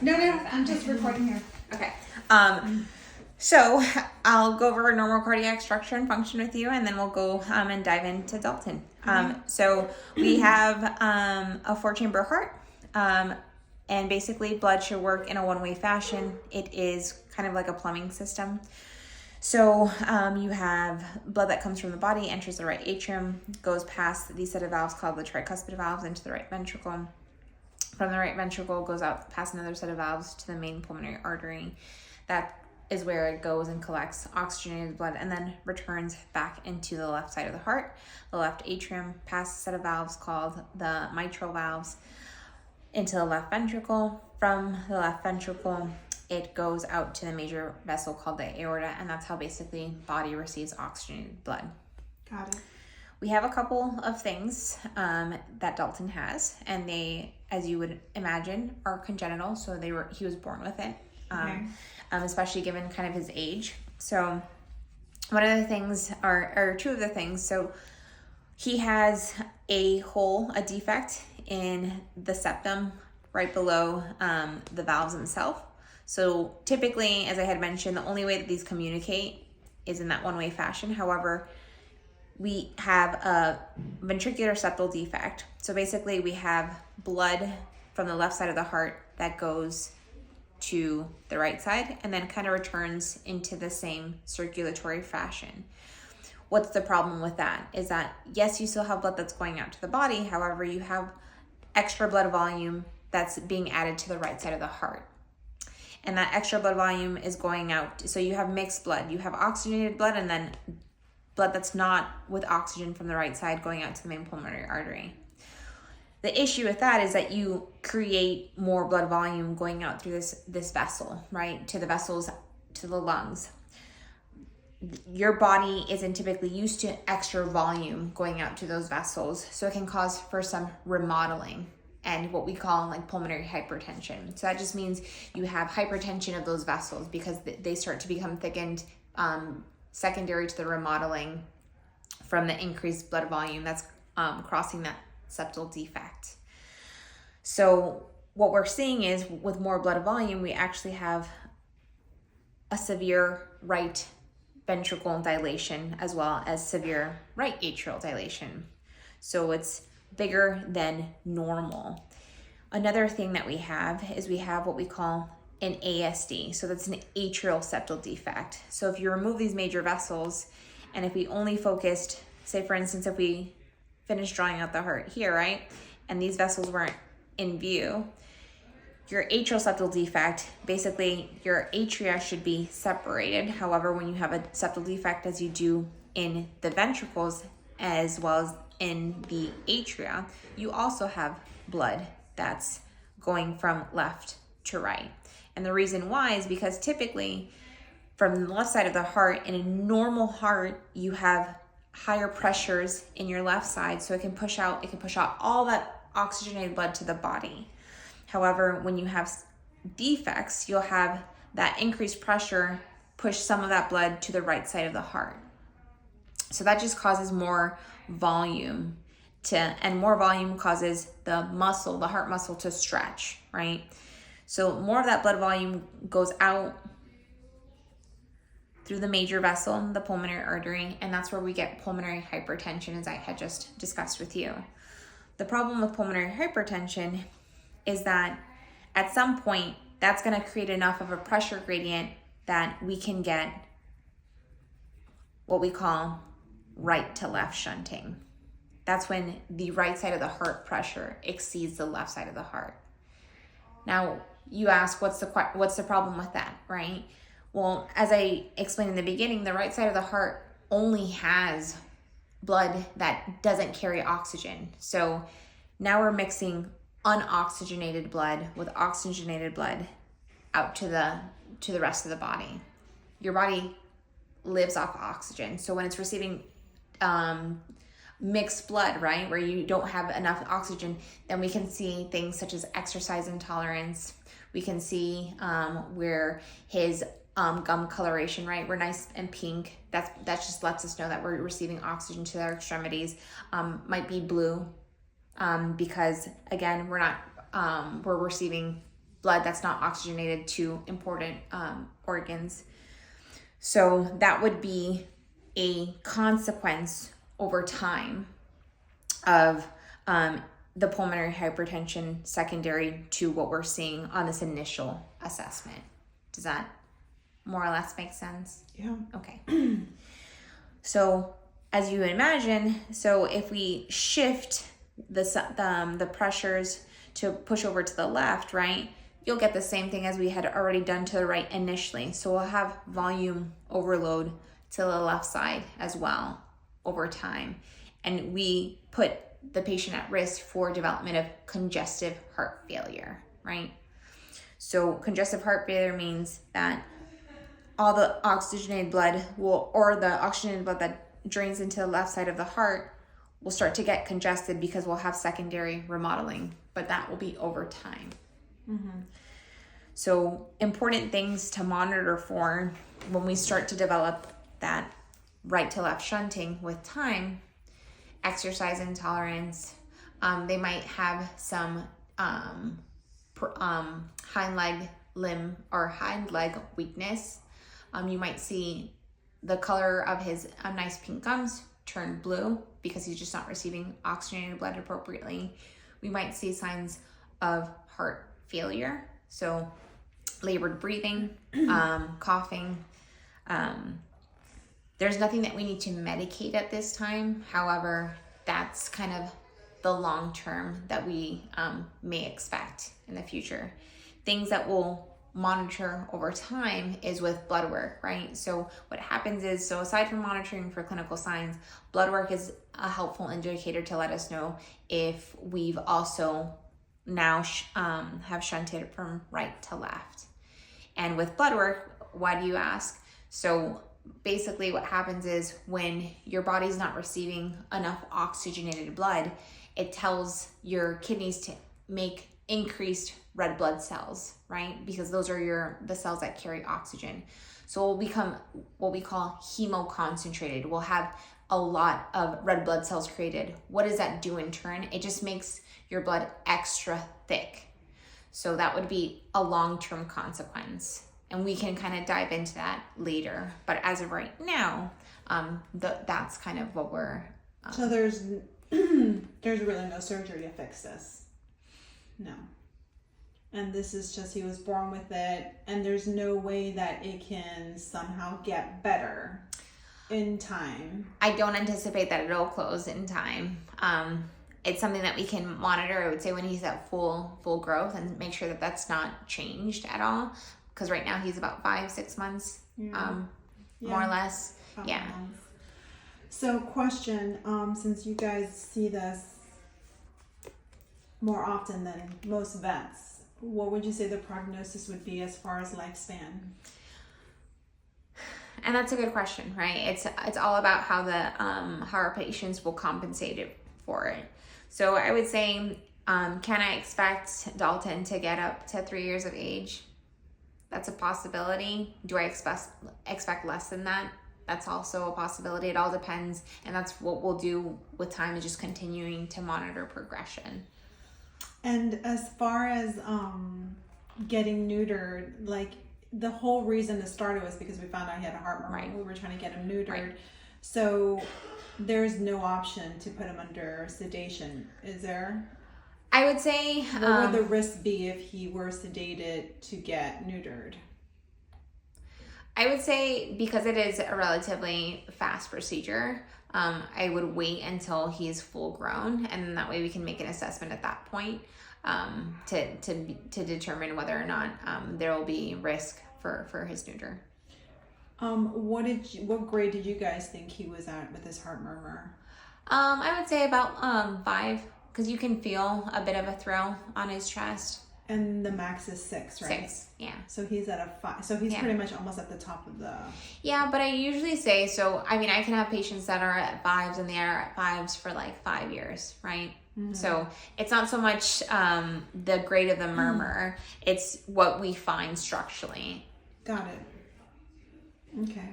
No, I'm just recording here. Okay. So I'll go over normal cardiac structure and function with you, and then we'll go and dive into Dalton. So we have a 4-chamber heart, and basically blood should work in a one-way fashion. It is kind of like a plumbing system. So you have blood that comes from the body, enters the right atrium, goes past these set of valves called the tricuspid valves into the right ventricle. From the right ventricle, goes out past another set of valves to the main pulmonary artery. That is where it goes and collects oxygenated blood and then returns back into the left side of the heart, the left atrium, past a set of valves called the mitral valves into the left ventricle. From the left ventricle, it goes out to the major vessel called the aorta, and that's how basically body receives oxygenated blood. Got it. We have a couple of things that Dalton has, and they, as you would imagine, are congenital. So he was born with it, especially given kind of his age. So one of the things, or two of the things, so he has a defect in the septum right below the valves themselves. So typically, as I had mentioned, the only way that these communicate is in that one-way fashion. However, we have a ventricular septal defect. So basically we have blood from the left side of the heart that goes to the right side and then kind of returns into the same circulatory fashion. What's the problem with that is that, yes, you still have blood that's going out to the body. However, you have extra blood volume that's being added to the right side of the heart. And that extra blood volume is going out. So you have mixed blood. You have oxygenated blood and then blood that's not with oxygen from the right side going out to the main pulmonary artery. The issue with that is that you create more blood volume going out through this vessel, right? To the vessels, to the lungs. Your body isn't typically used to extra volume going out to those vessels, so it can cause for some remodeling and what we call like pulmonary hypertension. So that just means you have hypertension of those vessels because they start to become thickened, secondary to the remodeling from the increased blood volume that's crossing that septal defect. So what we're seeing is with more blood volume, we actually have a severe right ventricle dilation as well as severe right atrial dilation. So it's bigger than normal. Another thing that we have is we have what we call an ASD. So that's an atrial septal defect. So if you remove these major vessels, and if we only focused, say for instance, if we finished drawing out the heart here, right? And these vessels weren't in view, your atrial septal defect, basically your atria should be separated. However, when you have a septal defect, as you do in the ventricles as well as in the atria, you also have blood that's going from left to right. And the reason why is because typically from the left side of the heart, in a normal heart, you have higher pressures in your left side, so it can push out all that oxygenated blood to the body. However, when you have defects, you'll have that increased pressure push some of that blood to the right side of the heart. So that just causes more volume and more volume causes the heart muscle to stretch, right? So more of that blood volume goes out through the major vessel, the pulmonary artery, and that's where we get pulmonary hypertension, as I had just discussed with you. The problem with pulmonary hypertension is that at some point, that's going to create enough of a pressure gradient that we can get what we call right to left shunting. That's when the right side of the heart pressure exceeds the left side of the heart. Now, you ask, what's the problem with that, right? Well, as I explained in the beginning, the right side of the heart only has blood that doesn't carry oxygen. So now we're mixing unoxygenated blood with oxygenated blood out to the rest of the body. Your body lives off oxygen. So when it's receiving mixed blood, right, where you don't have enough oxygen, then we can see things such as exercise intolerance. We can see where his gum coloration, right, we're nice and pink. That just lets us know that we're receiving oxygen to our extremities. Might be blue because again, we're receiving blood that's not oxygenated to important organs. So that would be a consequence over time of the pulmonary hypertension secondary to what we're seeing on this initial assessment. Does that more or less make sense? Yeah. Okay. So as you would imagine, so if we shift the pressures to push over to the left, right, you'll get the same thing as we had already done to the right initially. So we'll have volume overload to the left side as well over time. And we put the patient at risk for development of congestive heart failure, right? So congestive heart failure means that all the oxygenated blood the oxygenated blood that drains into the left side of the heart will start to get congested because we'll have secondary remodeling, but that will be over time. Mm-hmm. So important things to monitor for when we start to develop that right to left shunting with time: exercise intolerance. They might have some hind leg limb or hind leg weakness. You might see the color of his nice pink gums turn blue because he's just not receiving oxygenated blood appropriately. We might see signs of heart failure, so labored breathing, coughing. There's nothing that we need to medicate at this time. However, that's kind of the long term that we may expect in the future. Things that we'll monitor over time is with blood work, right? So what happens is, so aside from monitoring for clinical signs, blood work is a helpful indicator to let us know if we've also now have shunted from right to left. And with blood work, why do you ask? So basically what happens is when your body's not receiving enough oxygenated blood, it tells your kidneys to make increased red blood cells, right? Because those are the cells that carry oxygen. So we'll become what we call hemoconcentrated. We'll have a lot of red blood cells created. What does that do in turn? It just makes your blood extra thick. So that would be a long-term consequence. And we can kind of dive into that later. But as of right now, that's kind of what we're... So there's really no surgery to fix this? No. And this is just, he was born with it, and there's no way that it can somehow get better in time? I don't anticipate that it'll close in time. It's something that we can monitor, I would say, when he's at full growth, and make sure that that's not changed at all. Because right now he's about 5-6 months, more or less. Yeah. Months. So question, since you guys see this more often than most vets, what would you say the prognosis would be as far as lifespan? And that's a good question, right? It's all about how how our patients will compensate it for it. So I would say, can I expect Dalton to get up to 3 years of age? That's a possibility. Do I expect less than that? That's also a possibility. It all depends, and that's what we'll do with time, is just continuing to monitor progression. And as far as getting neutered, like the whole reason it started was because we found out he had a heart murmur. Right. We were trying to get him neutered. Right. So there's no option to put him under sedation, is there? I would say... What would the risk be if he were sedated to get neutered? I would say, because it is a relatively fast procedure, I would wait until he's full grown, and that way we can make an assessment at that point to determine whether or not there will be risk for his neuter. What grade did you guys think he was at with his heart murmur? I would say about 5, because you can feel a bit of a thrill on his chest. And the max is 6, right? 6, yeah. So he's at a 5. So he's pretty much almost at the top of the... Yeah, but I usually say, I can have patients that are at 5s, and they are at 5s for like 5 years, right? Mm-hmm. So it's not so much the grade of the murmur, it's what we find structurally. Got it. Okay.